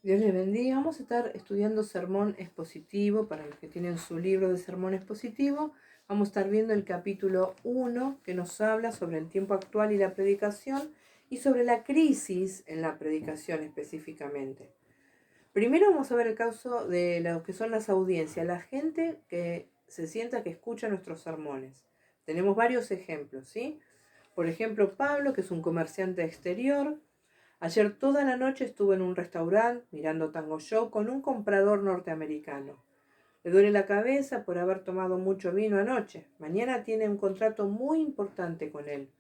Dios les bendiga. Vamos a estar estudiando sermón expositivo. Para los que tienen su libro de sermón expositivo, vamos a estar viendo el capítulo 1, que nos habla sobre el tiempo actual y la predicación, y sobre la crisis en la predicación específicamente. Primero vamos a ver el caso de lo que son las audiencias, la gente que se sienta que escucha nuestros sermones. Tenemos varios ejemplos, ¿sí? Por ejemplo, Pablo, que es un comerciante exterior. Ayer toda la noche estuve en un restaurante mirando Tango Show con un comprador norteamericano. Le duele la cabeza por haber tomado mucho vino anoche. Mañana tiene un contrato muy importante con él.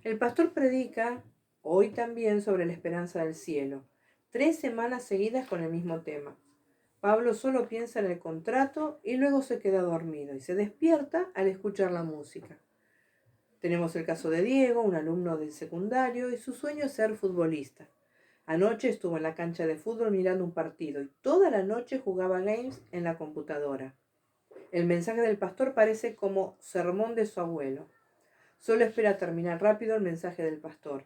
El pastor predica hoy también sobre la esperanza del cielo. 3 semanas seguidas con el mismo tema. Pablo solo piensa en el contrato y luego se queda dormido y se despierta al escuchar la música. Tenemos el caso de Diego, un alumno del secundario, y su sueño es ser futbolista. Anoche estuvo en la cancha de fútbol mirando un partido y toda la noche jugaba games en la computadora. El mensaje del pastor parece como sermón de su abuelo. Solo espera terminar rápido el mensaje del pastor.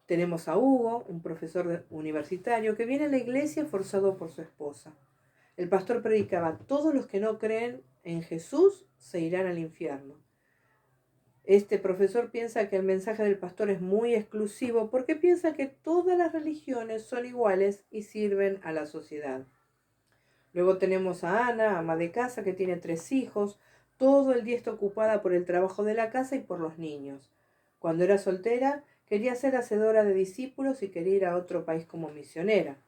Tenemos a Hugo, un profesor universitario, que viene a la iglesia forzado por su esposa. El pastor predicaba: todos los que no creen en Jesús se irán al infierno. Este profesor piensa que el mensaje del pastor es muy exclusivo porque piensa que todas las religiones son iguales y sirven a la sociedad. Luego tenemos a Ana, ama de casa, que tiene 3 hijos. Todo el día está ocupada por el trabajo de la casa y por los niños. Cuando era soltera, quería ser hacedora de discípulos y quería ir a otro país como misionera.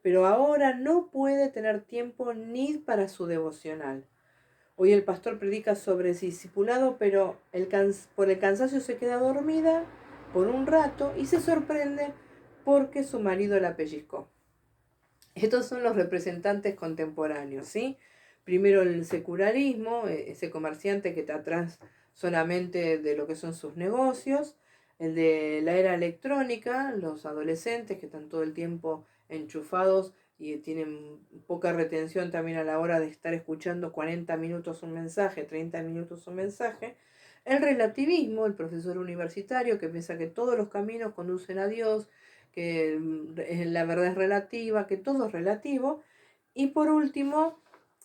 Pero ahora no puede tener tiempo ni para su devocional. Hoy el pastor predica sobre el discipulado, pero por el cansancio se queda dormida por un rato y se sorprende porque su marido la pellizcó. Estos son los representantes contemporáneos, ¿sí? Primero el secularismo, ese comerciante que está atrás solamente de lo que son sus negocios. El de la era electrónica, los adolescentes que están todo el tiempo enchufados y tienen poca retención también a la hora de estar escuchando 40 minutos un mensaje, 30 minutos un mensaje. El relativismo, el profesor universitario que piensa que todos los caminos conducen a Dios, que la verdad es relativa, que todo es relativo. Y por último,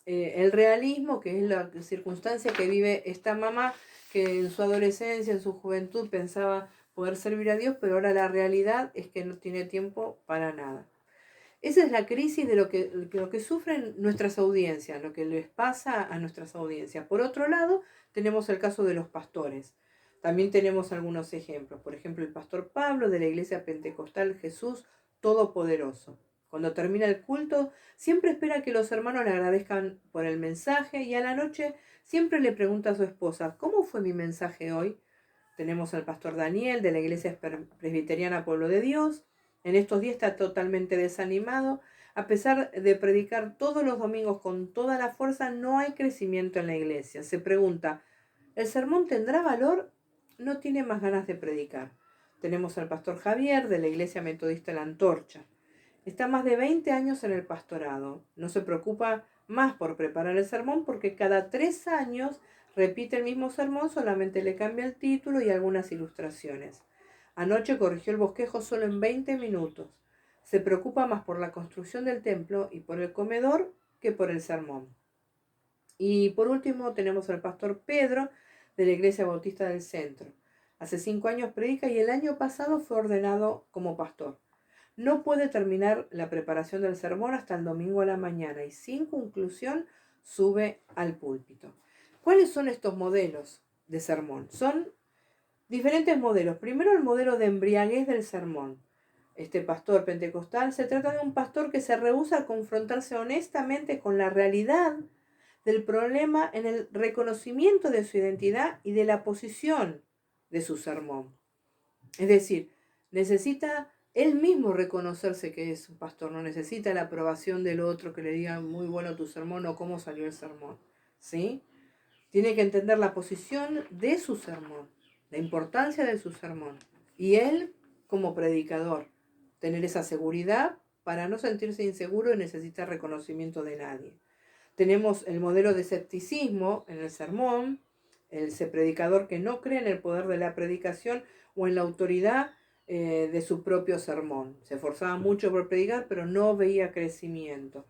el realismo, que es la circunstancia que vive esta mamá, que en su adolescencia, en su juventud, pensaba poder servir a Dios, pero ahora la realidad es que no tiene tiempo para nada. Esa es la crisis de lo que sufren nuestras audiencias, lo que les pasa a nuestras audiencias. Por otro lado, tenemos el caso de los pastores. También tenemos algunos ejemplos. Por ejemplo, el pastor Pablo de la iglesia pentecostal Jesús Todopoderoso. Cuando termina el culto, siempre espera que los hermanos le agradezcan por el mensaje y a la noche siempre le pregunta a su esposa: ¿cómo fue mi mensaje hoy? Tenemos al pastor Daniel de la iglesia presbiteriana Pueblo de Dios. En estos días está totalmente desanimado. A pesar de predicar todos los domingos con toda la fuerza, no hay crecimiento en la iglesia. Se pregunta: ¿el sermón tendrá valor? No tiene más ganas de predicar. Tenemos al pastor Javier de la iglesia metodista La Antorcha. Está más de 20 años en el pastorado. No se preocupa más por preparar el sermón porque cada 3 años repite el mismo sermón, solamente le cambia el título y algunas ilustraciones. Anoche corrigió el bosquejo solo en 20 minutos. Se preocupa más por la construcción del templo y por el comedor que por el sermón. Y por último tenemos al pastor Pedro de la Iglesia Bautista del Centro. Hace 5 años predica y el año pasado fue ordenado como pastor. No puede terminar la preparación del sermón hasta el domingo a la mañana y sin conclusión sube al púlpito. ¿Cuáles son estos modelos de sermón? Son diferentes modelos. Primero, el modelo de embriaguez del sermón. Este pastor pentecostal se trata de un pastor que se rehúsa a confrontarse honestamente con la realidad del problema en el reconocimiento de su identidad y de la posición de su sermón. Es decir, necesita él mismo reconocerse que es un pastor, no necesita la aprobación del otro que le diga muy bueno tu sermón o cómo salió el sermón, ¿sí? Tiene que entender la posición de su sermón, la importancia de su sermón. Y él, como predicador, tener esa seguridad para no sentirse inseguro y necesitar reconocimiento de nadie. Tenemos el modelo de escepticismo en el sermón, ese predicador que no cree en el poder de la predicación o en la autoridad de su propio sermón. Se esforzaba mucho por predicar, pero no veía crecimiento.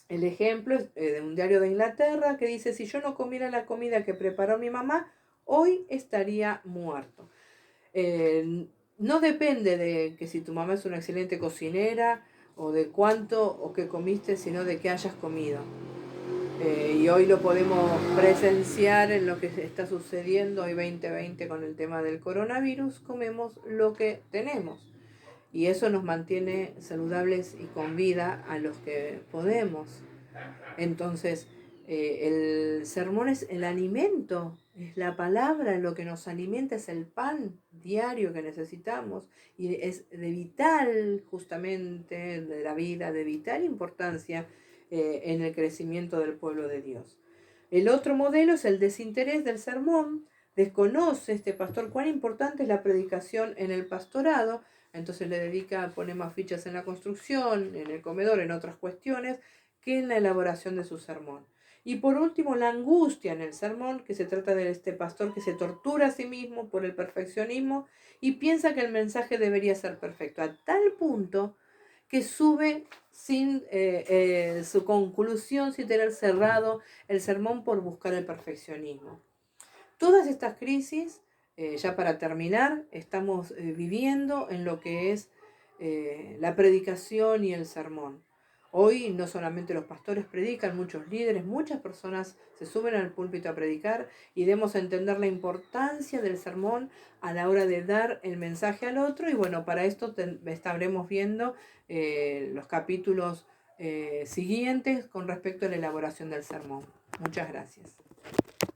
El ejemplo es de un diario de Inglaterra que dice: si yo no comiera la comida que preparó mi mamá, hoy estaría muerto. No depende de que si tu mamá es una excelente cocinera o de cuánto o qué comiste, sino de qué hayas comido. Y hoy lo podemos presenciar en lo que está sucediendo hoy 2020 con el tema del coronavirus. Comemos lo que tenemos y eso nos mantiene saludables y con vida a los que podemos. Entonces, el sermón es el alimento, es la palabra, lo que nos alimenta, es el pan diario que necesitamos y es de vital, justamente, de la vida, de vital importancia en el crecimiento del pueblo de Dios. El otro modelo es el desinterés del sermón. Desconoce este pastor cuán importante es la predicación en el pastorado, entonces le dedica, pone más fichas en la construcción, en el comedor, en otras cuestiones, que en la elaboración de su sermón. Y por último, la angustia en el sermón, que se trata de este pastor que se tortura a sí mismo por el perfeccionismo y piensa que el mensaje debería ser perfecto, a tal punto que sube sin su conclusión, sin tener cerrado el sermón por buscar el perfeccionismo. Todas estas crisis, ya para terminar, estamos viviendo en lo que es la predicación y el sermón. Hoy no solamente los pastores predican, muchos líderes, muchas personas se suben al púlpito a predicar y debemos entender la importancia del sermón a la hora de dar el mensaje al otro. Y bueno, para esto estaremos viendo los capítulos siguientes con respecto a la elaboración del sermón. Muchas gracias.